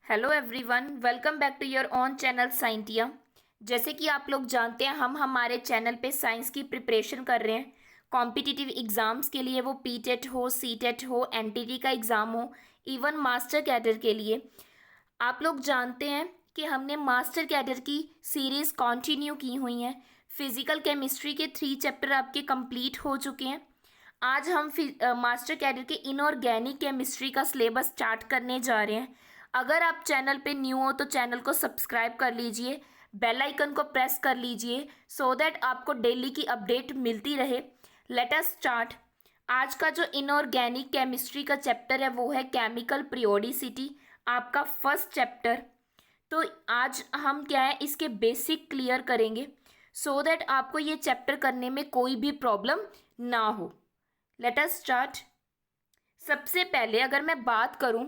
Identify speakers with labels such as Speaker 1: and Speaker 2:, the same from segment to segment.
Speaker 1: Hello everyone, welcome back to your own channel Scientia. जैसे कि आप लोग जानते हैं, हम हमारे चैनल पे साइंस की प्रिपरेशन कर रहे हैं कॉम्पिटिटिव एग्ज़ाम्स के लिए। वो पीटेट हो, सीटेट हो, एनटीटी का एग्ज़ाम हो, इवन मास्टर कैडर के लिए। आप लोग जानते हैं कि हमने मास्टर कैडर की सीरीज़ कंटिन्यू की हुई हैं। फिजिकल केमिस्ट्री के 3 चैप्टर आपके कंप्लीट हो चुके हैं। आज हम मास्टर कैडर के इनऑर्गेनिक केमिस्ट्री का सिलेबस स्टार्ट करने जा रहे हैं। अगर आप चैनल पे न्यू हो तो चैनल को सब्सक्राइब कर लीजिए, बेल आइकन को प्रेस कर लीजिए सो दैट आपको डेली की अपडेट मिलती रहे। Let us start. आज का जो इनऑर्गेनिक केमिस्ट्री का चैप्टर है वो है केमिकल पीरियोडिसिटी, आपका फर्स्ट चैप्टर। तो आज हम क्या है, इसके बेसिक क्लियर करेंगे सो दैट आपको ये चैप्टर करने में कोई भी प्रॉब्लम ना हो। Let us start. सबसे पहले अगर मैं बात करूं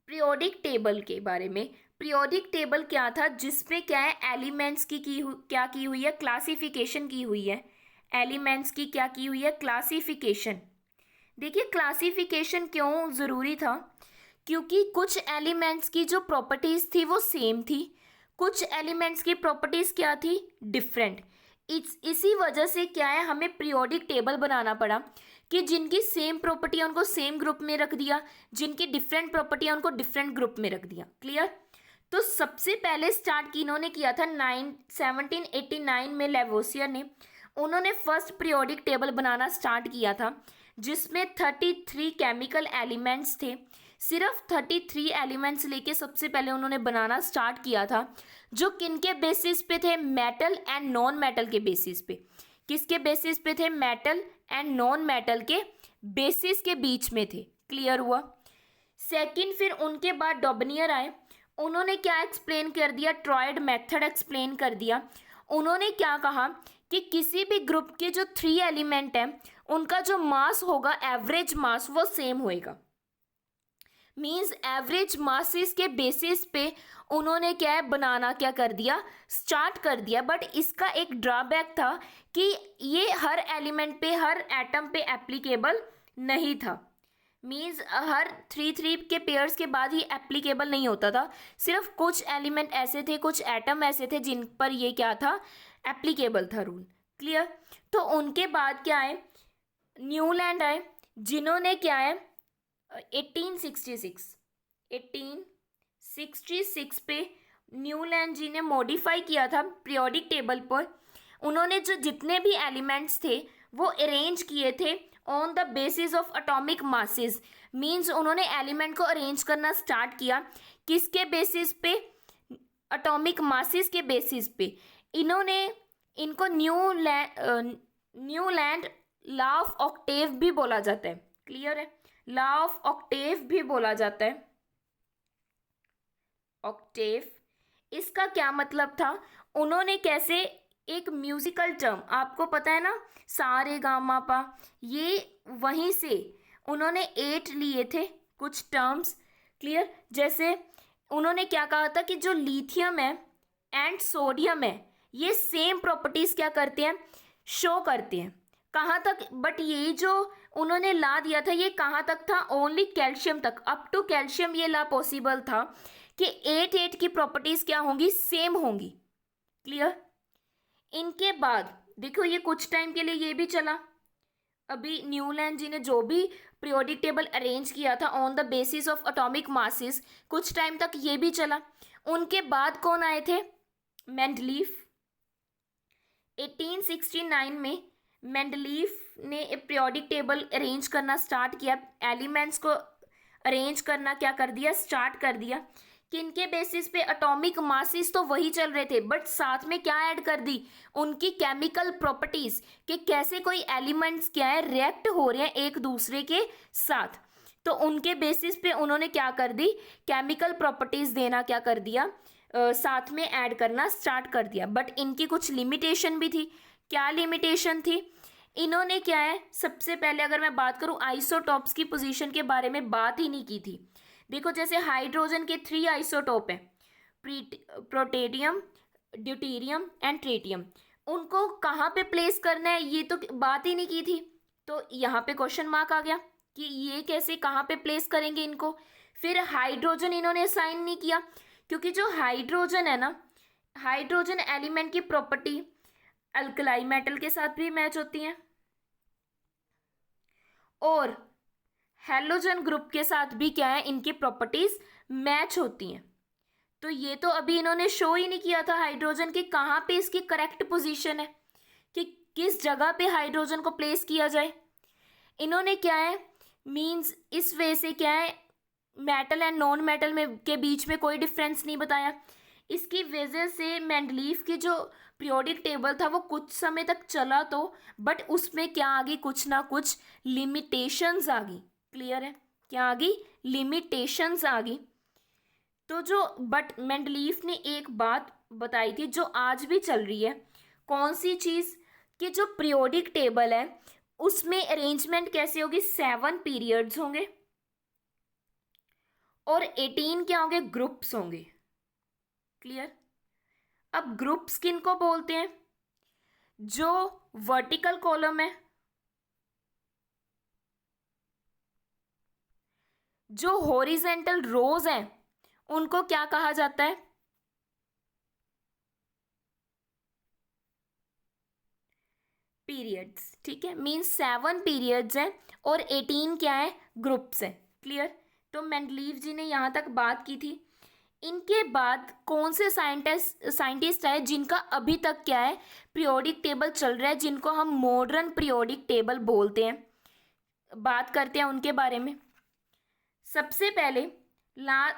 Speaker 1: पीरियोडिक टेबल के बारे में, पीरियोडिक टेबल क्या था, जिसमें क्या है एलिमेंट्स की क्या की हुई है, क्लासिफिकेशन की हुई है। एलिमेंट्स की क्या की हुई है, क्लासिफिकेशन। देखिए क्लासिफिकेशन क्यों ज़रूरी था, क्योंकि कुछ एलिमेंट्स की जो प्रॉपर्टीज़ थी वो सेम थी, कुछ एलिमेंट्स की प्रॉपर्टीज़ क्या थी, डिफरेंट। इसी वजह से क्या है, हमें पीरियोडिक टेबल बनाना पड़ा कि जिनकी सेम प्रॉपर्टी है उनको सेम ग्रुप में रख दिया, जिनकी डिफरेंट प्रॉपर्टी है उनको डिफरेंट ग्रुप में रख दिया। क्लियर। तो सबसे पहले स्टार्ट की इन्होंने किया था 1789 में लेवोसियर ने। उन्होंने फर्स्ट पीरियोडिक टेबल बनाना स्टार्ट किया था जिसमें 33 केमिकल एलिमेंट्स थे। सिर्फ 33 एलिमेंट्स लेके सबसे पहले उन्होंने बनाना स्टार्ट किया था, जो किनके बेसिस पे थे, मेटल एंड नॉन मेटल के बेसिस पे। किसके बेसिस पे थे, मेटल एंड नॉन मेटल के बेसिस के बीच में थे। क्लियर हुआ। सेकंड, फिर उनके बाद डॉबनियर आए। उन्होंने क्या एक्सप्लेन कर दिया, ट्रॉयड मेथड एक्सप्लेन कर दिया। उन्होंने क्या कहा कि किसी भी ग्रुप के जो 3 एलिमेंट हैं उनका जो मास होगा, एवरेज मास, वो सेम होएगा। मीन्स एवरेज मासेस के बेसिस पे उन्होंने क्या है, बनाना क्या कर दिया, स्टार्ट कर दिया। बट इसका एक ड्रॉबैक था कि ये हर एलिमेंट पे, हर एटम पे एप्लीकेबल नहीं था। मीन्स हर 3 के पेयर्स के बाद ही एप्लीकेबल नहीं होता था। सिर्फ कुछ एलिमेंट ऐसे थे, कुछ एटम ऐसे थे जिन पर ये क्या था, एप्लीकेबल था रूल। क्लियर। तो उनके बाद क्या है, न्यूलैंड आए, जिन्होंने क्या है 1866 पे न्यूलैंड जी ने मॉडिफाई किया था पीरियोडिक टेबल पर। उन्होंने जो जितने भी एलिमेंट्स थे वो अरेंज किए थे on the basis of atomic masses. Means उन्होंने एलिमेंट को अरेंज करना स्टार्ट किया किसके बेसिस पे, एटॉमिक मासेस के बेसिस पे। इन्होंने इनको न्यूलैंड लॉ ऑफ ऑक्टेव भी बोला जाता है। क्लियर है, लॉ ऑफ ऑक्टेव भी बोला जाता है। ऑक्टेव, इसका क्या मतलब था, उन्होंने कैसे एक म्यूजिकल टर्म, आपको पता है ना सा रे गा मा पा, ये वहीं से उन्होंने 8 लिए थे कुछ टर्म्स। क्लियर। जैसे उन्होंने क्या कहा था कि जो लिथियम है एंड सोडियम है ये सेम प्रॉपर्टीज क्या करते हैं, शो करते हैं। कहाँ तक, बट ये जो उन्होंने ला दिया था ये कहाँ तक था, ओनली कैल्शियम तक। अप टू कैल्शियम ये ला पॉसिबल था कि 8 की प्रॉपर्टीज क्या होंगी, सेम होंगी। क्लियर। इनके बाद देखो ये कुछ टाइम के लिए ये भी चला। अभी न्यूलैंड जी ने जो भी पीरियोडिक टेबल अरेंज किया था on the basis of atomic masses, कुछ टाइम तक ये भी चला। उनके बाद कौन आए थे, मेंडलीफ। 1869 में मेंडलीफ ने पीरियोडिक टेबल अरेंज करना स्टार्ट किया, एलिमेंट्स को अरेंज करना क्या कर दिया, स्टार्ट कर दिया। किनके बेसिस पे, एटॉमिक मासेस तो वही चल रहे थे बट साथ में क्या ऐड कर दी, उनकी केमिकल प्रॉपर्टीज, कि कैसे कोई एलिमेंट्स क्या है रिएक्ट हो रहे हैं एक दूसरे के साथ। तो उनके बेसिस पे उन्होंने क्या कर दी, केमिकल प्रॉपर्टीज देना क्या कर दिया, साथ में ऐड करना स्टार्ट कर दिया। बट इनकी कुछ लिमिटेशन भी थी। क्या लिमिटेशन थी, इन्होंने क्या है, सबसे पहले अगर मैं बात करूं आइसोटॉप्स की पोजीशन के बारे में बात ही नहीं की थी। देखो जैसे हाइड्रोजन के 3 आइसोटोप हैं, प्रोटेडियम, ड्यूटेरियम एंड ट्रिटियम। उनको कहाँ पे प्लेस करना है ये तो बात ही नहीं की थी। तो यहाँ पे क्वेश्चन मार्क आ गया कि ये कैसे, कहाँ पे प्लेस करेंगे इनको। फिर हाइड्रोजन इन्होंने असाइन नहीं किया, क्योंकि जो हाइड्रोजन है ना, हाइड्रोजन एलिमेंट की प्रॉपर्टी अल्कलाई मेटल के साथ भी मैच होती है और हेलोजन ग्रुप के साथ भी क्या है, इनकी प्रॉपर्टीज मैच होती हैं। तो ये तो अभी इन्होंने शो ही नहीं किया था हाइड्रोजन की कहाँ पे इसकी करेक्ट पोजीशन है, कि किस जगह पे हाइड्रोजन को प्लेस किया जाए। इन्होंने क्या है, मींस इस वे से क्या है, मेटल एंड नॉन मेटल में के बीच में कोई डिफरेंस नहीं बताया। इसकी वजह से मेंडलीफ की जो पीरियोडिक टेबल था वो कुछ समय तक चला तो, बट उसमें क्या आ गई, कुछ ना कुछ लिमिटेशंस आ गई। क्लियर है, क्या आ गई, लिमिटेशंस आ गई। तो जो बट मेंडलीफ ने एक बात बताई थी जो आज भी चल रही है, कौन सी चीज़, कि जो पीरियोडिक टेबल है उसमें अरेंजमेंट कैसे होगी, 7 पीरियड्स होंगे और 18 क्या होंगे, ग्रुप्स होंगे। क्लियर। अब ग्रुप्स किन को बोलते हैं, जो वर्टिकल कॉलम है, जो हॉरिजेंटल रोज हैं उनको क्या कहा जाता है, पीरियड्स। ठीक है, मीन्स 7 पीरियड्स हैं और 18 क्या है, ग्रुप्स हैं। क्लियर। तो मेंडलीव जी ने यहाँ तक बात की थी। इनके बाद कौन से साइंटिस्ट है जिनका अभी तक क्या है, पीरियोडिक टेबल चल रहा है, जिनको हम मॉडर्न पीरियोडिक टेबल बोलते हैं। बात करते हैं उनके बारे में। सबसे पहले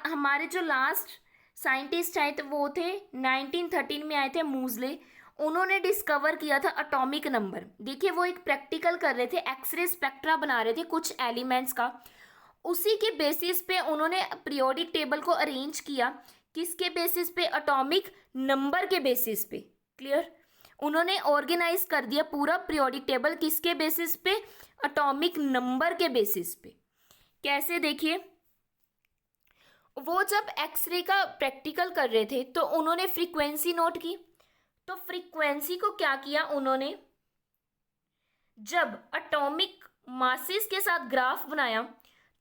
Speaker 1: हमारे जो लास्ट साइंटिस्ट आए थे वो थे 1913 में आए थे, मूजले। उन्होंने डिस्कवर किया था एटॉमिक नंबर। देखिए वो एक प्रैक्टिकल कर रहे थे, एक्सरे स्पेक्ट्रा बना रहे थे कुछ एलिमेंट्स का। उसी के बेसिस पे उन्होंने पीरियोडिक टेबल को अरेंज किया, किसके बेसिस पे, एटॉमिक नंबर के बेसिस पे। क्लियर। उन्होंने ऑर्गेनाइज कर दिया पूरा पीरियोडिक टेबल, किसके बेसिस पे, एटॉमिक नंबर के बेसिस पे। कैसे, देखिए वो जब एक्सरे का प्रैक्टिकल कर रहे थे तो उन्होंने फ्रीक्वेंसी नोट की। तो फ्रीक्वेंसी को क्या किया उन्होंने, जब एटॉमिक मासेस के साथ ग्राफ बनाया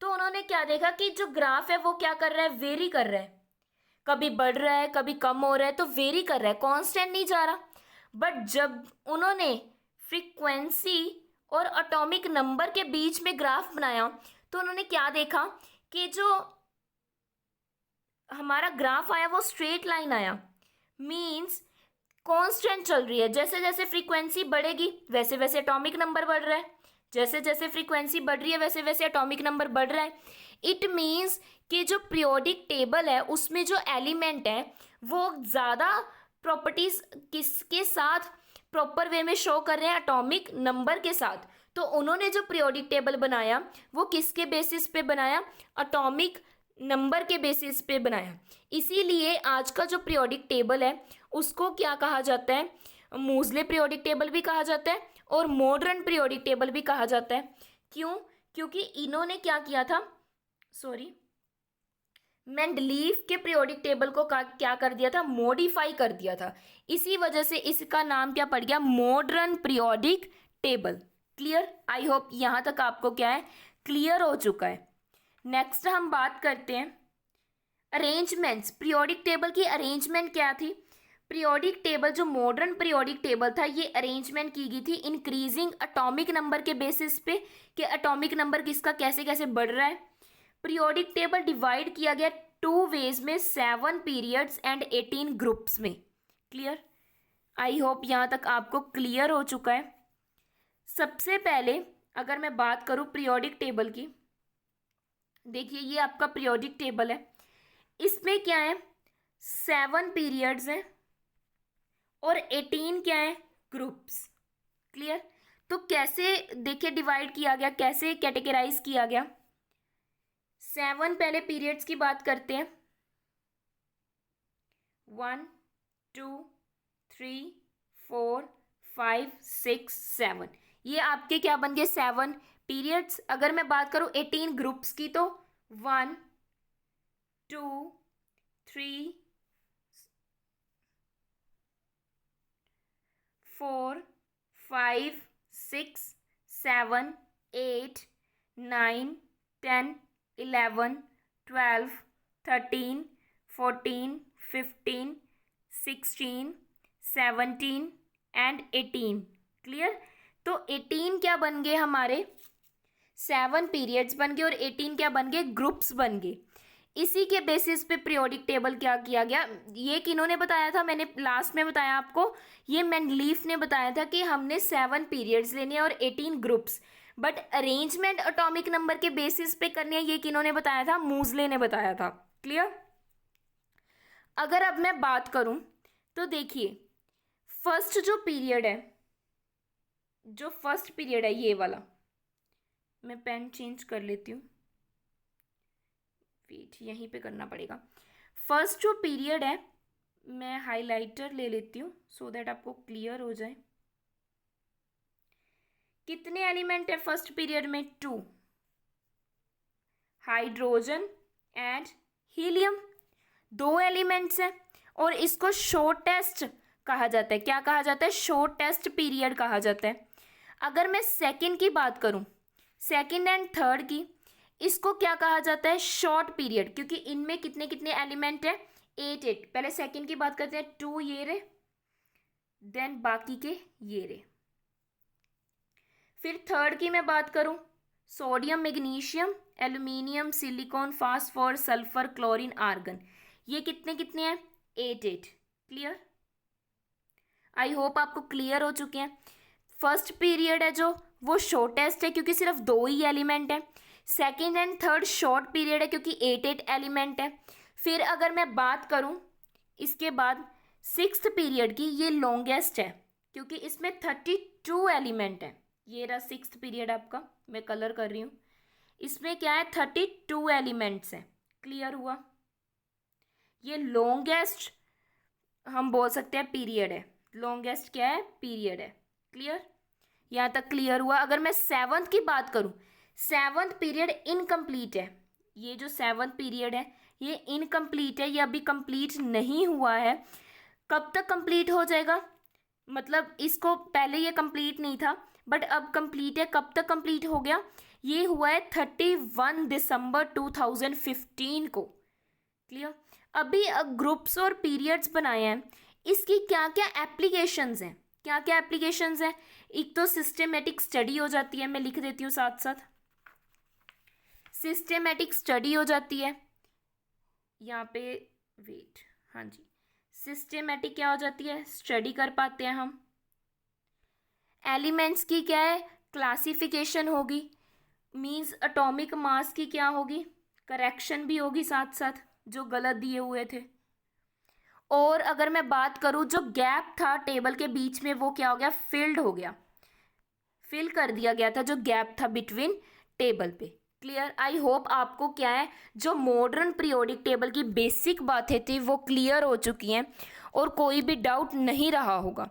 Speaker 1: तो उन्होंने क्या देखा कि जो ग्राफ है वो क्या कर रहा है, वेरी कर रहा है, कभी बढ़ रहा है कभी कम हो रहा है, तो वेरी कर रहा है, कांस्टेंट नहीं जा रहा। बट जब उन्होंने फ्रीक्वेंसी और एटॉमिक नंबर के बीच में ग्राफ बनाया तो उन्होंने क्या देखा कि जो हमारा ग्राफ आया वो स्ट्रेट लाइन आया, मींस कांस्टेंट चल रही है। जैसे जैसे फ्रीक्वेंसी बढ़ेगी वैसे वैसे एटॉमिक नंबर बढ़ रहा है, जैसे जैसे फ्रीक्वेंसी बढ़ रही है वैसे वैसे एटॉमिक नंबर बढ़ रहा है। इट मींस कि जो पीरियोडिक टेबल है उसमें जो एलिमेंट है वो ज़्यादा प्रॉपर्टीज किसके साथ प्रॉपर वे में शो कर रहे हैं, एटॉमिक नंबर के साथ। तो उन्होंने जो पीरियोडिक टेबल बनाया वो किसके बेसिस पे बनाया, एटॉमिक नंबर के बेसिस पे बनाया। इसीलिए आज का जो पीरियोडिक टेबल है उसको क्या कहा जाता है, मूजले पीरियोडिक टेबल भी कहा जाता है और मॉडर्न पीरियोडिक टेबल भी कहा जाता है। क्यों, क्योंकि इन्होंने क्या किया था, मेंडलीफ के पीरियोडिक टेबल को क्या कर दिया था, मॉडिफाई कर दिया था। इसी वजह से इसका नाम क्या पड़ गया, modern periodic table. Clear. I hope यहाँ तक आपको क्या है, क्लियर हो चुका है। नेक्स्ट हम बात करते हैं अरेंजमेंट्स। पीरियोडिक टेबल की अरेंजमेंट क्या थी, पीरियोडिक टेबल जो मॉडर्न पीरियोडिक टेबल था ये अरेंजमेंट की गई थी इंक्रीजिंग एटॉमिक नंबर के बेसिस पे, कि एटॉमिक नंबर किसका कैसे कैसे बढ़ रहा है। पीरियोडिक टेबल डिवाइड किया गया 2 वेज में, 7 पीरियड्स एंड 18 ग्रुप्स में। क्लियर। आई होप यहाँ तक आपको क्लियर हो चुका है। सबसे पहले अगर मैं बात करूँ पीरियोडिक टेबल की, देखिए ये आपका पीरियोडिक टेबल है, इसमें क्या है, 7 पीरियड्स हैं और 18 क्या है, ग्रुप्स। क्लियर। तो कैसे देखिए डिवाइड किया गया, कैसे कैटेगराइज किया गया। 7 पहले पीरियड्स की बात करते हैं, 1 2 3 4 5 6 7, ये आपके क्या बन गए, 7 पीरियड्स। अगर मैं बात करूं 18 ग्रुप्स की तो 1 2 3 4 5 6 7 8 9 10 11 12, 13, 14, 15, 16, 17 एंड 18। क्लियर। तो 18 क्या बन गए हमारे, 7 पीरियड्स बन गए और 18 क्या बन गए, ग्रुप्स बन गए। इसी के बेसिस पे पीरियोडिक टेबल क्या किया गया, ये किन्होंने बताया था, मैंने लास्ट में बताया आपको, ये मेंडलीफ ने बताया था कि हमने 7 पीरियड्स लेने और 18 groups, but arrangement atomic number के बेसिस पे करनी है, ये किन्होंने बताया था, मूजले ने बताया था। क्लियर। अगर अब मैं बात करूं तो देखिए, फर्स्ट जो पीरियड है, जो फर्स्ट पीरियड है ये वाला, मैं पेन चेंज कर लेती हूँ, वेट यहीं पे करना पड़ेगा। फर्स्ट जो पीरियड है, मैं हाइलाइटर ले लेती हूँ सो दैट आपको क्लियर हो जाए। कितने एलिमेंट है फर्स्ट पीरियड में, 2, हाइड्रोजन एंड हीलियम, 2 एलिमेंट्स हैं और इसको शॉर्टेस्ट कहा जाता है। क्या कहा जाता है, शॉर्टेस्ट पीरियड कहा जाता है। अगर मैं सेकंड की बात करूं, सेकंड एंड थर्ड की, इसको क्या कहा जाता है, शॉर्ट पीरियड, क्योंकि इनमें कितने कितने एलिमेंट है, 8। पहले सेकंड की बात करते हैं, 2 ये रे, देन बाकी के ये रे। फिर थर्ड की मैं बात करूं, sodium, magnesium, aluminium, silicon, phosphor, sulphur, chlorine, argon, ये कितने कितने हैं, 8। क्लियर। आई होप आपको क्लियर हो चुके हैं। फर्स्ट पीरियड है जो, वो शॉर्टेस्ट है क्योंकि सिर्फ 2 ही एलिमेंट है। Second and third short period है क्योंकि 8 एलिमेंट है। फिर अगर मैं बात करूं इसके बाद सिक्स्थ पीरियड की, ये लॉन्गेस्ट है क्योंकि इसमें 32 एलिमेंट है। ये रहा सिक्स्थ पीरियड आपका, मैं कलर कर रही हूँ, इसमें क्या है, 32 एलिमेंट्स हैं। क्लियर हुआ। ये लॉन्गेस्ट हम बोल सकते हैं पीरियड है, लॉन्गेस्ट क्या है, पीरियड है। क्लियर। यहाँ तक क्लियर हुआ। अगर मैं सेवंथ की बात करूँ, सेवंथ पीरियड इनकम्प्लीट है। ये जो सेवंथ पीरियड है ये इनकम्प्लीट है, ये अभी कंप्लीट नहीं हुआ है। कब तक कंप्लीट हो जाएगा, मतलब इसको पहले ये कंप्लीट नहीं था बट अब कंप्लीट है। कब तक कंप्लीट हो गया, ये हुआ है 31 दिसंबर 2015 को। क्लियर। अभी ग्रुप्स और पीरियड्स बनाए हैं, इसकी क्या क्या एप्लीकेशंस हैं, क्या क्या एप्लीकेशंस हैं। एक तो सिस्टेमेटिक स्टडी हो जाती है, मैं लिख देती हूँ साथ साथ, सिस्टेमेटिक स्टडी हो जाती है यहाँ पे, वेट, हाँ जी, सिस्टेमेटिक क्या हो जाती है, स्टडी कर पाते हैं हम। एलिमेंट्स की क्या है, क्लासिफिकेशन होगी, मींस एटॉमिक मास की क्या होगी, करेक्शन भी होगी साथ साथ, जो गलत दिए हुए थे। और अगर मैं बात करूं, जो गैप था टेबल के बीच में वो क्या हो गया, फिल्ड हो गया, फिल कर दिया गया था जो गैप था बिटवीन टेबल पे। क्लियर। आई होप आपको क्या है, जो मॉडर्न पीरियोडिक टेबल की बेसिक बातें थी वो क्लियर हो चुकी हैं और कोई भी डाउट नहीं रहा होगा।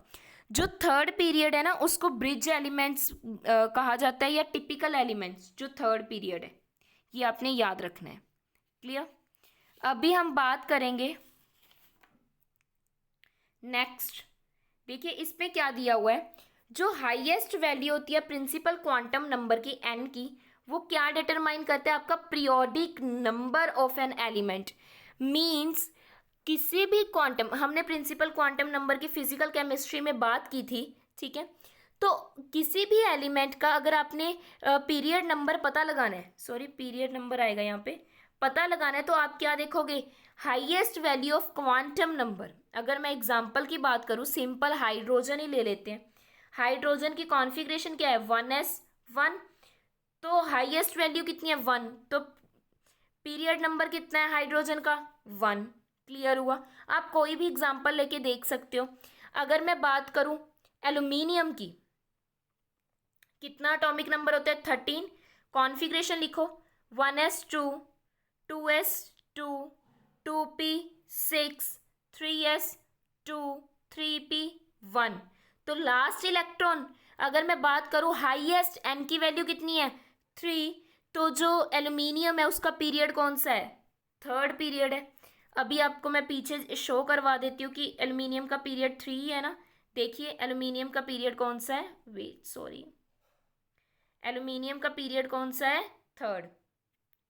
Speaker 1: जो थर्ड पीरियड है ना, उसको ब्रिज एलिमेंट्स कहा जाता है या टिपिकल एलिमेंट्स, जो थर्ड पीरियड है, ये आपने याद रखना है। क्लियर। अभी हम बात करेंगे नेक्स्ट। देखिए इसमें क्या दिया हुआ है, जो हाईएस्ट वैल्यू होती है प्रिंसिपल क्वांटम नंबर की एन की, वो क्या डिटरमाइन करता है, आपका periodic number of an element. Means किसी भी क्वांटम, हमने प्रिंसिपल क्वांटम नंबर की फिजिकल केमिस्ट्री में बात की थी, ठीक है। तो किसी भी एलिमेंट का अगर आपने पीरियड नंबर पता लगाना है, सॉरी पीरियड नंबर आएगा यहाँ पे, पता लगाना है, तो आप क्या देखोगे, highest value of quantum number. अगर मैं एग्जांपल की बात करूँ, सिंपल हाइड्रोजन ही ले लेते हैं। हाइड्रोजन की कॉन्फ़िगरेशन क्या है, 1s1, तो हाईएस्ट वैल्यू कितनी है, 1, तो पीरियड नंबर कितना है हाइड्रोजन का, 1। क्लियर हुआ। आप कोई भी एग्जांपल लेके देख सकते हो। अगर मैं बात करूं एल्यूमिनियम की, कितना एटॉमिक नंबर होता है, 13। कॉन्फ़िगरेशन लिखो, 1s2, 2s2, 2p6, 3s2, 3p1। तो लास्ट इलेक्ट्रॉन, अगर मैं बात करूं हाईएस्ट, एन की वैल्यू कितनी है, 3, तो जो एल्यूमिनियम है उसका पीरियड कौन सा है, थर्ड पीरियड है। अभी आपको मैं पीछे शो करवा देती हूँ कि एल्यूमिनियम का पीरियड 3 ही है ना। देखिए एल्यूमिनियम का पीरियड कौन सा है, वेट सॉरी, एल्यूमिनियम का पीरियड कौन सा है, थर्ड।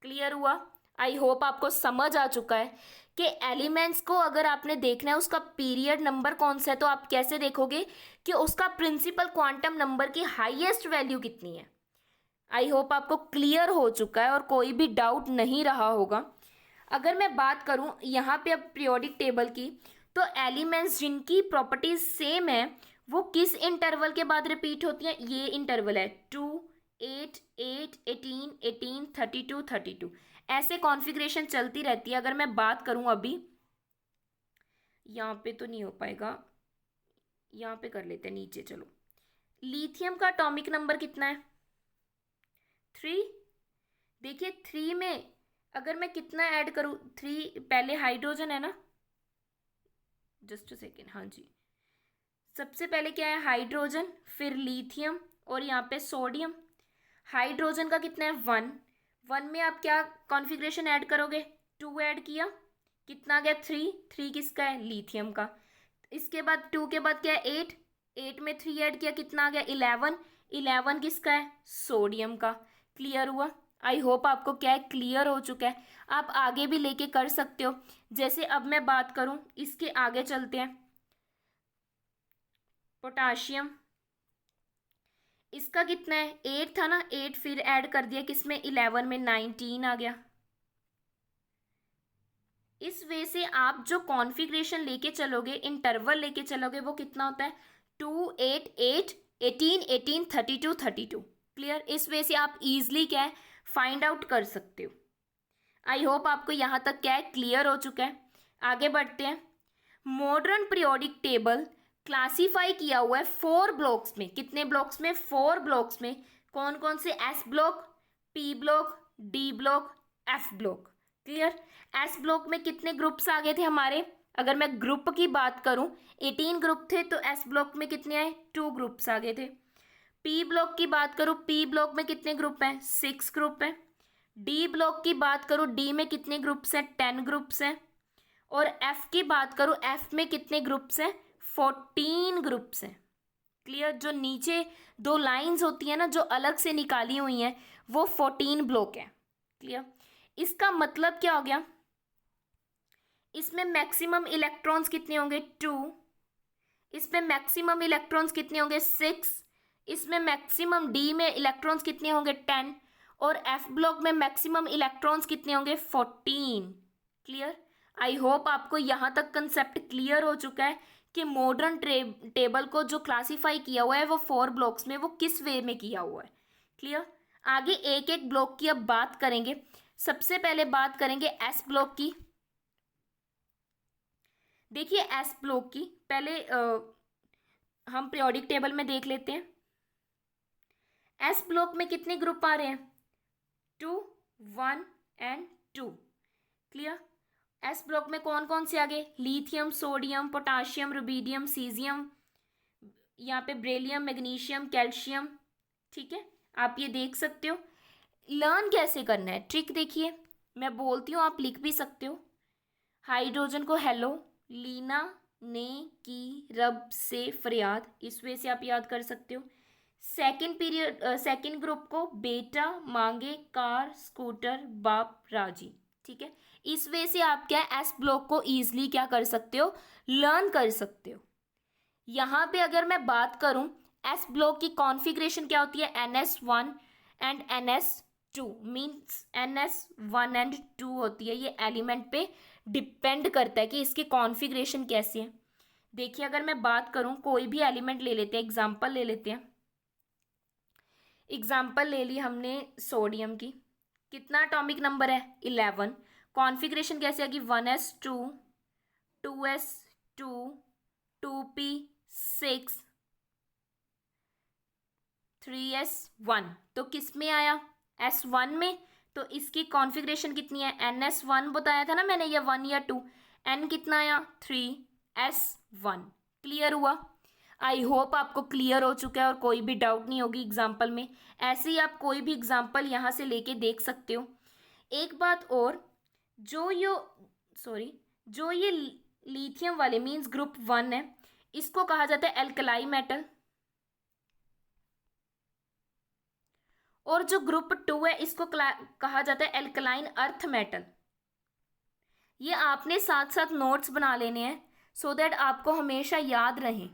Speaker 1: क्लियर हुआ। आई होप आपको समझ आ चुका है कि एलिमेंट्स को अगर आपने देखना है उसका पीरियड नंबर कौन सा है, तो आप कैसे देखोगे कि उसका प्रिंसिपल क्वांटम नंबर की हाईएस्ट वैल्यू कितनी है। आई होप आपको क्लियर हो चुका है और कोई भी डाउट नहीं रहा होगा। अगर मैं बात करूं यहाँ पे अब पीरियोडिक टेबल की, तो एलिमेंट्स जिनकी प्रॉपर्टीज सेम है वो किस इंटरवल के बाद रिपीट होती हैं, ये इंटरवल है 2, 8, 8, 18, 18, 32, 32, ऐसे कॉन्फ़िगरेशन चलती रहती है। अगर मैं बात करूं अभी यहाँ पे तो नहीं हो पाएगा, यहाँ पे कर लेते हैं नीचे। चलो, लिथियम का एटॉमिक नंबर कितना है, 3। देखिए 3 में अगर मैं कितना ऐड करूं, 3 पहले हाइड्रोजन है ना, जस्ट अ सेकेंड, हाँ जी, सबसे पहले क्या है हाइड्रोजन, फिर लिथियम और यहाँ पे सोडियम। हाइड्रोजन का कितना है 1, 1 में आप क्या कॉन्फ़िगरेशन ऐड करोगे, 2 ऐड किया, कितना आ गया 3, 3 किसका है, लिथियम का। इसके बाद 2 के बाद क्या है 8, 8 में 3 ऐड किया, कितना आ गया 11, 11 किसका है, सोडियम का। क्लियर हुआ। आई होप आपको क्या है क्लियर हो चुका है। आप आगे भी लेके कर सकते हो। जैसे अब मैं बात करूं, इसके आगे चलते हैं, पोटाशियम, इसका कितना है 8 था ना, 8 फिर ऐड कर दिया किसमें, 11 में, 19 आ गया। इस वे से आप जो कॉन्फ़िगरेशन लेके चलोगे, इंटरवल लेके चलोगे, वो कितना होता है 2, 8, 8, 18, 18, 32, 32। क्लियर। इस वे से आप इजीली क्या है फाइंड आउट कर सकते हो। आई होप आपको यहाँ तक क्या है क्लियर हो चुका है। आगे बढ़ते हैं। मॉडर्न पीरियोडिक टेबल क्लासीफाई किया हुआ है 4 ब्लॉक्स में। कितने ब्लॉक्स में, 4 ब्लॉक्स में। कौन कौन से, S block, P block, D block, F block. Clear. S block में कितने ग्रुप्स आ गए थे हमारे, अगर मैं ग्रुप की बात करूं 18 ग्रुप थे, तो एस ब्लॉक में कितने आए, 2 ग्रुप्स आ गए थे। पी ब्लॉक की बात करूं, पी ब्लॉक में कितने ग्रुप हैं, 6 ग्रुप हैं। डी ब्लॉक की बात करूं, डी में कितने ग्रुप्स हैं, 10 ग्रुप्स हैं। और एफ की बात करूं, एफ में कितने ग्रुप्स हैं, 14 ग्रुप्स हैं। क्लियर। जो नीचे 2 लाइंस होती है ना, जो अलग से निकाली हुई हैं, वो 14 ब्लॉक है। क्लियर। इसका मतलब क्या हो गया, इसमें मैक्सिमम इलेक्ट्रॉन्स कितने होंगे, 2। इसमें मैक्सिमम इलेक्ट्रॉन्स कितने होंगे, 6। इसमें मैक्सिमम डी में इलेक्ट्रॉन्स कितने होंगे, 10। और एफ ब्लॉक में मैक्सिमम इलेक्ट्रॉन्स कितने होंगे, 14। क्लियर। आई होप आपको यहाँ तक कंसेप्ट क्लियर हो चुका है कि मॉडर्न टेबल को जो क्लासीफाई किया हुआ है वो 4 ब्लॉक्स में, वो किस वे में किया हुआ है। क्लियर। आगे एक एक ब्लॉक की अब बात करेंगे। सबसे पहले बात करेंगे एस ब्लॉक की। देखिए एस ब्लॉक की पहले हम पीरियोडिक टेबल में देख लेते हैं। एस ब्लॉक में कितने ग्रुप आ रहे हैं, 2, 1 एंड 2। क्लियर। एस ब्लॉक में कौन कौन से आ गए, lithium, sodium, potassium, rubidium, caesium, यहाँ पे बेरिलियम, मैग्नीशियम, कैल्शियम। ठीक है, आप ये देख सकते हो। लर्न कैसे करना है, ट्रिक देखिए, मैं बोलती हूँ आप लिख भी सकते हो। हाइड्रोजन को हेलो, लीना ने की रब से फरियाद, इस वे से आप याद कर सकते हो। सेकंड ग्रुप को बेटा मांगे कार स्कूटर बाप राजी। ठीक है, इस वे से आप क्या एस ब्लॉक को इजीली क्या कर सकते हो, लर्न कर सकते हो। यहाँ पे अगर मैं बात करूँ, एस ब्लॉक की कॉन्फ़िगरेशन क्या होती है, NS1 and NS2, means NS1 and 2 होती है। ये एलिमेंट पे डिपेंड करता है कि इसकी कॉन्फ़िगरेशन कैसी है। देखिए अगर मैं बात करूँ, कोई भी एलिमेंट ले लेते हैं, एग्जाम्पल ले लेते हैं। एग्जाम्पल ले ली हमने सोडियम की, कितना एटॉमिक नंबर है, 11। कॉन्फ़िगरेशन कैसे आएगी, 1s2, 2s2, 2p6, 3s1। तो किस में आया, S1 में। तो इसकी कॉन्फ़िगरेशन कितनी है, NS1 बताया था ना मैंने, या 1 या 2। N कितना आया, 3s1। क्लियर हुआ। आई होप आपको क्लियर हो चुका है और कोई भी डाउट नहीं होगी एग्जाम्पल में। ऐसे ही आप कोई भी एग्जाम्पल यहाँ से लेके देख सकते हो। एक बात और, जो ये लिथियम वाले मीन्स ग्रुप 1 है, इसको कहा जाता है एल्कलाई मेटल। और जो ग्रुप 2 है इसको कहा जाता है एल्कलाइन अर्थ मेटल। ये आपने साथ साथ नोट्स बना लेने हैं सो दैट आपको हमेशा याद रहें।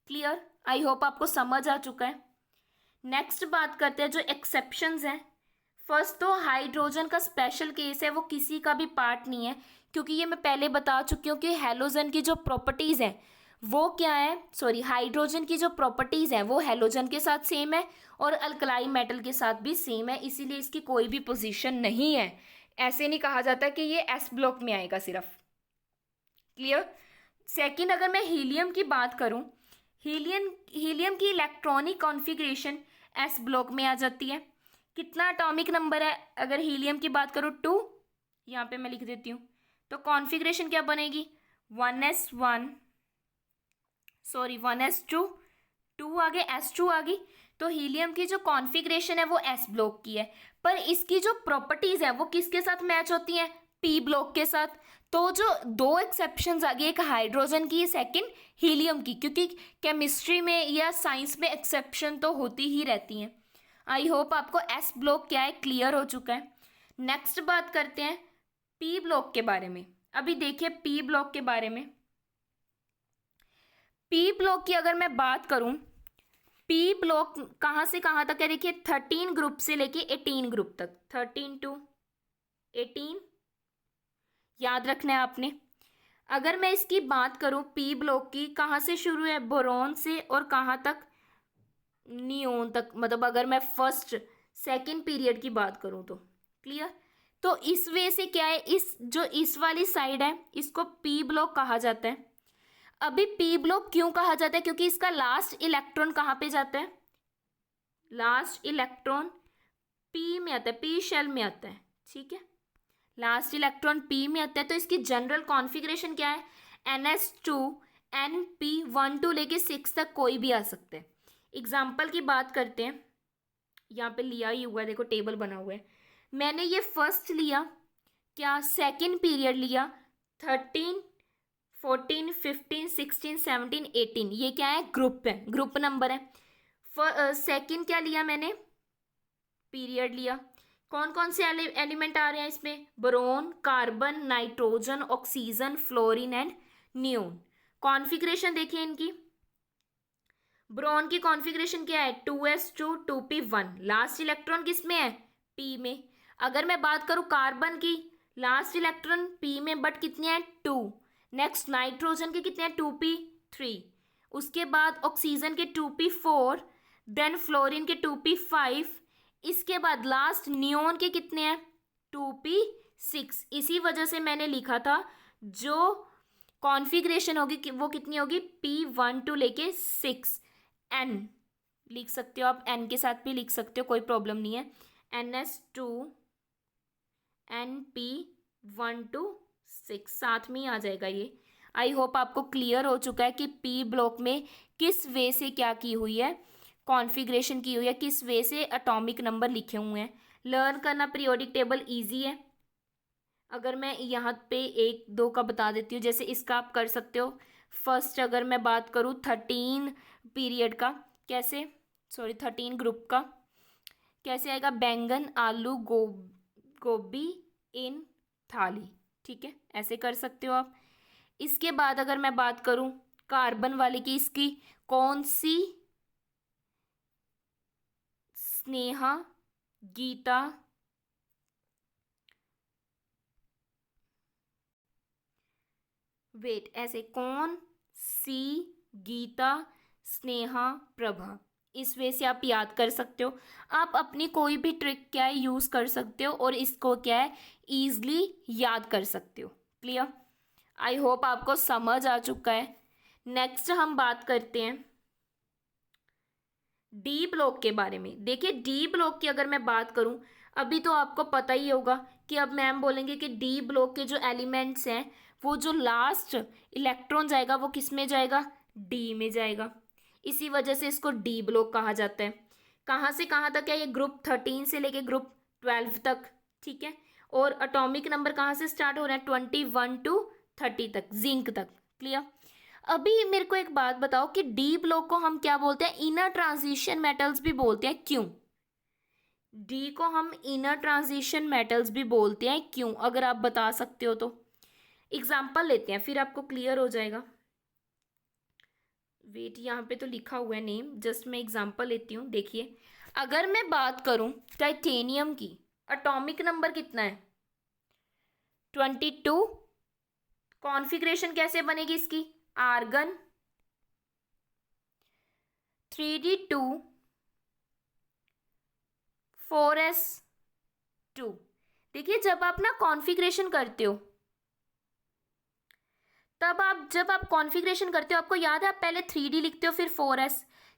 Speaker 1: क्लियर? आई होप आपको समझ आ चुका है। नेक्स्ट बात करते हैं जो एक्सेप्शंस हैं। फर्स्ट तो हाइड्रोजन का स्पेशल केस है, वो किसी का भी पार्ट नहीं है, क्योंकि ये मैं पहले बता चुकी हूँ कि हैलोजन की जो प्रॉपर्टीज़ हैं वो क्या है, सॉरी हाइड्रोजन की जो प्रॉपर्टीज़ हैं वो हैलोजन के साथ सेम है और अल्कलाई मेटल के साथ भी सेम है, इसीलिए इसकी कोई भी पोजीशन नहीं है। ऐसे नहीं कहा जाता कि ये एस ब्लॉक में आएगा सिर्फ। क्लियर? सेकंड, अगर मैं हीलियम की बात करूं, हीलियम की इलेक्ट्रॉनिक कॉन्फ़िगरेशन एस ब्लॉक में आ जाती है। कितना एटॉमिक नंबर है अगर हीलियम की बात करूं? 2। यहाँ पे मैं लिख देती हूँ। तो कॉन्फ़िगरेशन क्या बनेगी? 1s1, सॉरी 1s2, 2 आगे s2 आ गई। तो हीलियम की जो कॉन्फ़िगरेशन है वो एस ब्लॉक की है, पर इसकी जो प्रॉपर्टीज़ है वो किसके साथ मैच होती हैं? पी ब्लॉक के साथ। तो जो दो एक्सेप्शंस आ गई, एक हाइड्रोजन की, सेकंड हीलियम की, क्योंकि केमिस्ट्री में या साइंस में एक्सेप्शन तो होती ही रहती हैं। आई होप आपको एस ब्लॉक क्या है क्लियर हो चुका है। नेक्स्ट बात करते हैं पी ब्लॉक के बारे में। अभी देखिए पी ब्लॉक के बारे में। पी ब्लॉक की अगर मैं बात करूं, पी ब्लॉक कहाँ से कहाँ तक है? देखिए 13 ग्रुप से लेके 18 ग्रुप तक, 13 to 18 याद रखना है आपने। अगर मैं इसकी बात करूं पी ब्लॉक की, कहाँ से शुरू है? बोरॉन से और कहाँ तक? नियोन तक। मतलब अगर मैं फर्स्ट सेकंड पीरियड की बात करूं तो क्लियर। तो इस वे से क्या है, इस वाली साइड है इसको पी ब्लॉक कहा जाता है। अभी पी ब्लॉक क्यों कहा जाता है? क्योंकि इसका लास्ट इलेक्ट्रॉन कहाँ पे जाता है? लास्ट इलेक्ट्रॉन पी में आता है, पी शेल में आता है, ठीक है। लास्ट इलेक्ट्रॉन पी में आता है। तो इसकी जनरल कॉन्फ़िगरेशन क्या है? NS2 NP1 to लेके 6 तक कोई भी आ सकते हैं। एग्जाम्पल की बात करते हैं, यहाँ पे लिया ही हुआ है, देखो टेबल बना हुआ है। मैंने ये फर्स्ट लिया, क्या सेकंड पीरियड लिया, 13 14 15 16 17 18, ये क्या है? ग्रुप है, ग्रुप नंबर है। सेकंड क्या लिया मैंने? पीरियड लिया। कौन कौन से एलिमेंट आ रहे हैं इसमें? Boron, carbon, nitrogen, oxygen, fluorine and neon. Configuration देखिए इनकी। बोरोन की कॉन्फ़िगरेशन क्या है? 2s2 2p1। लास्ट इलेक्ट्रॉन किस में है? p में। अगर मैं बात करूं कार्बन की, लास्ट इलेक्ट्रॉन p में बट कितने हैं? 2। नेक्स्ट नाइट्रोजन के कितने हैं? 2p3। उसके बाद ऑक्सीजन के 2p4, देन फ्लोरीन के 2p5। इसके बाद लास्ट नियोन के कितने हैं? 2p6। इसी वजह से मैंने लिखा था जो कॉन्फ़िगरेशन होगी वो कितनी होगी? p1 to लेके 6। n लिख सकते हो आप, n के साथ भी लिख सकते हो, कोई प्रॉब्लम नहीं है। NS2 NP1 to 6 साथ में ही आ जाएगा ये। आई होप आपको क्लियर हो चुका है कि पी ब्लॉक में किस वे से क्या की हुई है, कॉन्फ़िगरेशन की हुई है, किस वे से एटॉमिक नंबर लिखे हुए हैं। लर्न करना पीरियोडिक टेबल इजी है। अगर मैं यहाँ पे 1 2 का बता देती हूँ, जैसे इसका आप कर सकते हो। फर्स्ट अगर मैं बात करूँ 13 पीरियड का, कैसे, सॉरी 13 ग्रुप का कैसे आएगा? बैंगन, आलू, गोभी इन थाली, ठीक है, ऐसे कर सकते हो आप। इसके बाद अगर मैं बात करूँ कार्बन वाले की, इसकी कौन सी? स्नेहा, गीता, वेट, ऐसे कौन सी, गीता, स्नेहा, प्रभा। इस वे से आप याद कर सकते हो। आप अपनी कोई भी ट्रिक क्या है यूज़ कर सकते हो और इसको क्या है ईजली याद कर सकते हो। क्लियर? आई होप आपको समझ आ चुका है। नेक्स्ट हम बात करते हैं डी ब्लॉक के बारे में। देखिए डी ब्लॉक की अगर मैं बात करूं, अभी तो आपको पता ही होगा कि अब मैम बोलेंगे कि डी ब्लॉक के जो एलिमेंट्स हैं वो जो लास्ट इलेक्ट्रॉन जाएगा वो किस में जाएगा? डी में जाएगा। इसी वजह से इसको डी ब्लॉक कहा जाता है। कहाँ से कहाँ तक है ये? ग्रुप 13 से लेके ग्रुप 12 तक, ठीक है। और एटॉमिक नंबर कहाँ से स्टार्ट हो रहा है? 21 to 30 तक, जिंक तक। क्लियर? अभी मेरे को एक बात बताओ कि डी ब्लॉक को हम क्या बोलते हैं? इनर ट्रांजिशन मेटल्स भी बोलते हैं। क्यों? डी को हम इनर ट्रांजिशन मेटल्स भी बोलते हैं, क्यों, अगर आप बता सकते हो तो। एग्जाम्पल लेते हैं फिर आपको क्लियर हो जाएगा। वेट, यहाँ पे तो लिखा हुआ है नेम, जस्ट मैं एग्जाम्पल लेती हूँ। देखिए, अगर मैं बात करूँ टाइटेनियम की, एटॉमिक नंबर कितना है? 22। कॉन्फ़िगरेशन कैसे बनेगी इसकी? Argon 3d2 4s2। देखिए, जब आप ना कॉन्फ़िगरेशन करते हो, तब आप जब आप कॉन्फ़िगरेशन करते हो, आपको याद है आप पहले 3d लिखते हो फिर 4s,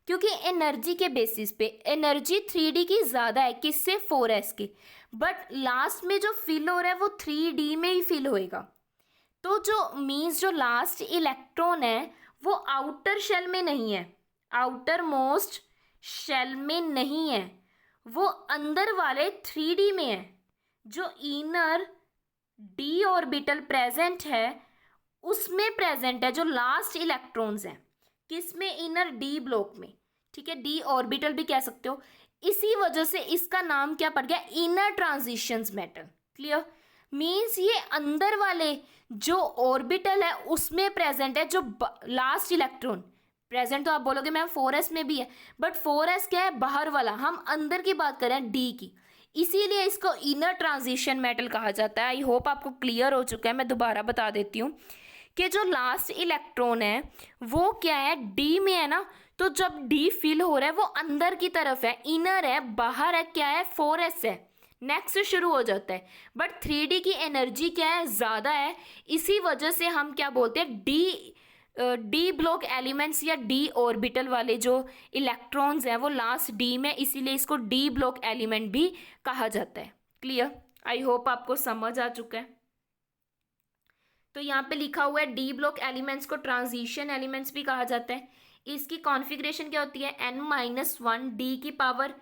Speaker 1: क्योंकि एनर्जी के बेसिस पे एनर्जी 3d की ज़्यादा है, किससे? 4s के। बट लास्ट में जो फिल हो रहा है वो 3d में ही फिल होएगा। तो जो मीन्स जो लास्ट इलेक्ट्रॉन है वो आउटर शेल में नहीं है, आउटर मोस्ट शेल में नहीं है, वो अंदर वाले 3d में है। जो इनर d ऑर्बिटल प्रेजेंट है उसमें प्रेजेंट है जो लास्ट इलेक्ट्रॉन्स हैं, किस में? इनर डी ब्लॉक में, ठीक है, डी ऑर्बिटल भी कह सकते हो। इसी वजह से इसका नाम क्या पड़ गया? Inner transitions metal. Clear? Means ये अंदर वाले जो ऑर्बिटल है उसमें प्रेजेंट है जो लास्ट इलेक्ट्रॉन प्रेजेंट। तो आप बोलोगे मैम 4s में भी है, बट 4s क्या है? बाहर वाला। हम अंदर की बात करें डी की, इसीलिए इसको इनर ट्रांजिशन मेटल कहा जाता है। आई होप आपको क्लियर हो चुका है। मैं दोबारा बता देती हूँ कि जो लास्ट इलेक्ट्रॉन है वो क्या है? डी में है ना, तो जब डी फिल हो रहा है वो अंदर की तरफ है, इनर है, बाहर है, क्या है? 4s है, नेक्स्ट शुरू हो जाता है। बट 3d की एनर्जी क्या है? ज़्यादा है, इसी वजह से हम क्या बोलते हैं? डी ब्लॉक एलिमेंट्स या डी ऑर्बिटल वाले जो इलेक्ट्रॉन्स हैं वो लास्ट डी में, इसीलिए इसको डी ब्लॉक एलिमेंट भी कहा जाता है। क्लियर? आई होप आपको समझ आ चुका है। तो यहाँ पे लिखा हुआ है डी ब्लॉक एलिमेंट्स को ट्रांजिशन एलिमेंट्स भी कहा जाता है। इसकी कॉन्फ़िगरेशन क्या होती है? n-1, डी की पावर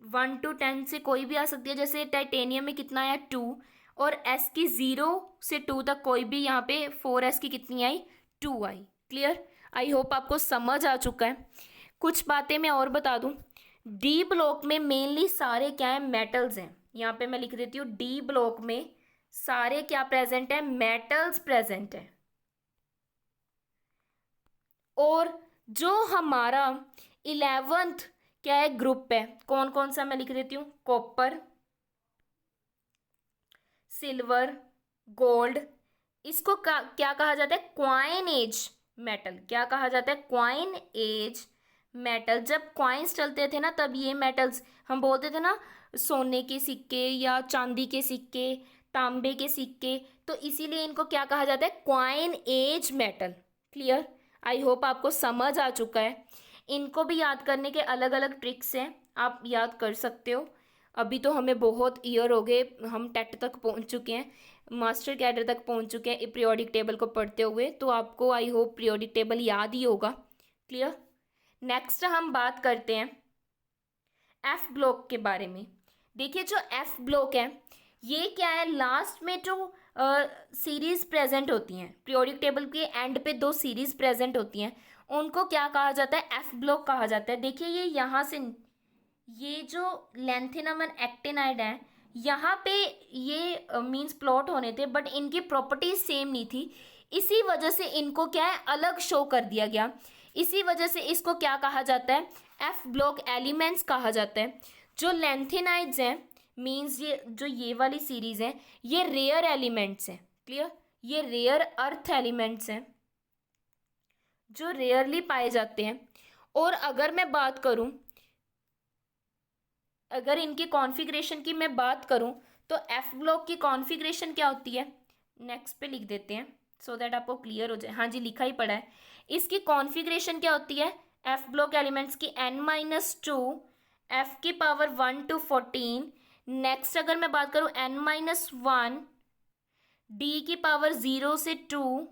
Speaker 1: 1 to 10 से कोई भी आ सकती है, जैसे टाइटेनियम में कितना आया? 2, और s की 0 से 2 तक कोई भी, यहाँ पे 4s की कितनी आई? 2 आई। क्लियर? आई होप आपको समझ आ चुका है। कुछ बातें मैं और बता दूं, डी ब्लॉक में मेनली सारे क्या है? मेटल्स हैं। यहाँ पे मैं लिख देती हूँ डी ब्लॉक में सारे क्या प्रेजेंट है? मेटल्स प्रेजेंट है। और जो हमारा 11th क्या है? ग्रुप है, कौन कौन सा? मैं लिख देती हूँ, कॉपर, सिल्वर, गोल्ड। इसको क्या कहा जाता है? Coin as metal. क्या कहा जाता है? Coin as metal. जब क्वाइंस चलते थे ना तब ये मेटल्स हम बोलते थे ना, सोने के सिक्के या चांदी के सिक्के, तांबे के सिक्के, तो इसीलिए इनको क्या कहा जाता है? Coin as metal. Clear? I hope आपको समझ आ चुका है। इनको भी याद करने के अलग अलग ट्रिक्स हैं, आप याद कर सकते हो। अभी तो हमें बहुत ईयर हो गए, हम टेट तक पहुंच चुके हैं, मास्टर कैडर तक पहुंच चुके हैं पीरियोडिक टेबल को पढ़ते हुए, तो आपको आई होप पीरियोडिक टेबल याद ही होगा। क्लियर? नेक्स्ट हम बात करते हैं एफ ब्लॉक के बारे में। देखिए, जो एफ ब्लॉक है ये क्या है? लास्ट में जो सीरीज प्रेजेंट होती हैं, पीरियोडिक टेबल के एंड पे 2 सीरीज प्रेजेंट होती हैं, उनको क्या कहा जाता है? एफ ब्लॉक कहा जाता है। देखिए, ये यहाँ से ये जो लैंथेनम एंड एक्टिनाइड है, यहाँ पे ये मींस प्लॉट होने थे, बट इनकी प्रॉपर्टीज सेम नहीं थी, इसी वजह से इनको क्या है? अलग शो कर दिया गया। इसी वजह से इसको क्या कहा जाता है? एफ ब्लॉक एलिमेंट्स कहा जाता है। जो लैंथेनाइड्स हैं, मींस ये जो ये वाली सीरीज है, ये रेयर एलिमेंट्स हैं। क्लियर? ये रेयर अर्थ एलिमेंट्स हैं जो रेयरली पाए जाते हैं। और अगर मैं बात करूं, अगर इनकी कॉन्फ़िगरेशन की मैं बात करूं, तो एफ ब्लॉक की कॉन्फ़िगरेशन क्या होती है? नेक्स्ट पे लिख देते हैं सो दैट आपको क्लियर हो जाए। हाँ जी, लिखा ही पड़ा है। इसकी कॉन्फ़िगरेशन क्या होती है एफ ब्लॉक एलिमेंट्स की? n-2, एफ की पावर 1 to 14। नेक्स्ट अगर मैं बात करूं n-1, डी की पावर 0 से 2,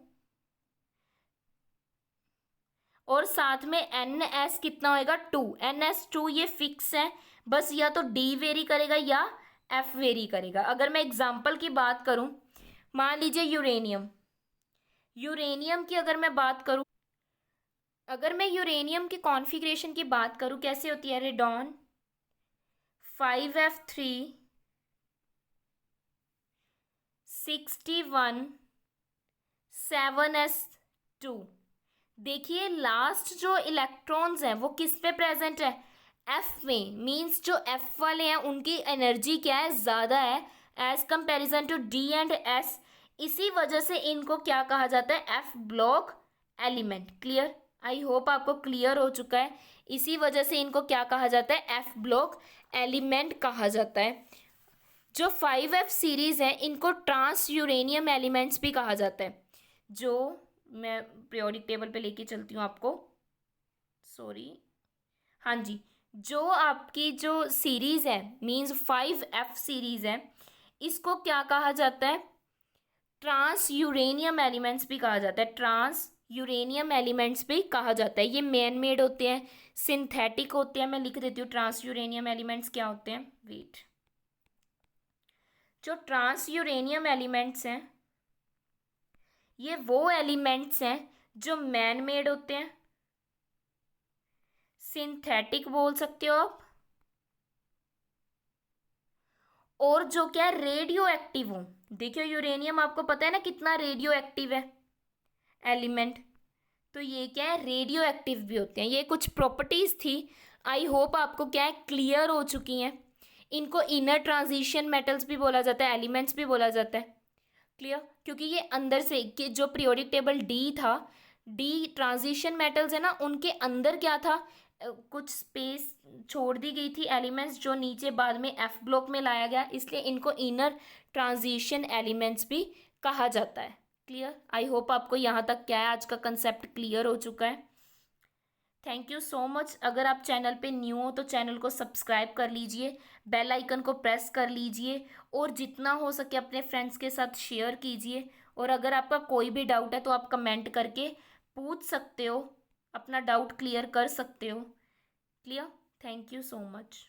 Speaker 1: और साथ में ns कितना होएगा? 2। ns2 ये फिक्स है, बस या तो डी वेरी करेगा या एफ वेरी करेगा। अगर मैं एग्जाम्पल की बात करूं, मान लीजिए यूरेनियम, यूरेनियम की अगर मैं बात करूं, अगर मैं यूरेनियम की कॉन्फ़िगरेशन की बात करूं, कैसे होती है? Radon 5F3 61 7s2। देखिए लास्ट जो इलेक्ट्रॉन्स हैं वो किस पे प्रेजेंट है, एफ में। मींस जो एफ वाले हैं उनकी एनर्जी क्या है, ज़्यादा है as comparison to D and S. इसी वजह से इनको क्या कहा जाता है, F block element. Clear, I hope आपको क्लियर हो चुका है। इसी वजह से इनको क्या कहा जाता है, एफ ब्लॉक एलिमेंट कहा जाता है। जो 5F सीरीज है इनको ट्रांस यूरेनियम एलिमेंट्स भी कहा जाता है। जो मैं पीरियोडिक टेबल पे लेके चलती हूँ आपको, सॉरी, हाँ जी, जो आपकी जो सीरीज है मींस 5F सीरीज है, इसको क्या कहा जाता है, ट्रांस यूरेनियम एलिमेंट्स भी कहा जाता है। ट्रांस यूरेनियम एलिमेंट्स भी कहा जाता है। ये मैन मेड होते हैं, सिंथेटिक होते हैं। मैं लिख देती हूँ ट्रांस यूरेनियम एलिमेंट्स क्या होते हैं, वेट। जो ट्रांस यूरेनियम एलिमेंट्स हैं ये वो एलिमेंट्स हैं जो मैन मेड होते हैं, सिंथेटिक बोल सकते हो आप, और जो क्या रेडियो एक्टिव हो। देखियो यूरेनियम आपको पता है ना कितना रेडियो एक्टिव है एलिमेंट, तो ये क्या है, रेडियो एक्टिव भी होते हैं। ये कुछ प्रॉपर्टीज थी, आई होप आपको क्या है क्लियर हो चुकी हैं। इनको इनर ट्रांजिशन मेटल्स भी बोला जाता है, एलिमेंट्स भी बोला जाता है। क्लियर, क्योंकि ये अंदर से कि जो पीरियोडिक टेबल डी था, डी ट्रांजिशन मेटल्स है ना, उनके अंदर क्या था, कुछ स्पेस छोड़ दी गई थी एलिमेंट्स, जो नीचे बाद में एफ ब्लॉक में लाया गया, इसलिए इनको इनर ट्रांजिशन एलिमेंट्स भी कहा जाता है। क्लियर, आई होप आपको यहाँ तक क्या है आज का कंसेप्ट क्लियर हो चुका है। Thank you so much. अगर आप चैनल पे न्यू हो तो चैनल को सब्सक्राइब कर लीजिए, बेल आइकन को प्रेस कर लीजिए, और जितना हो सके अपने फ्रेंड्स के साथ शेयर कीजिए। और अगर आपका कोई भी डाउट है तो आप कमेंट करके पूछ सकते हो, अपना डाउट क्लियर कर सकते हो। Clear, thank you so much.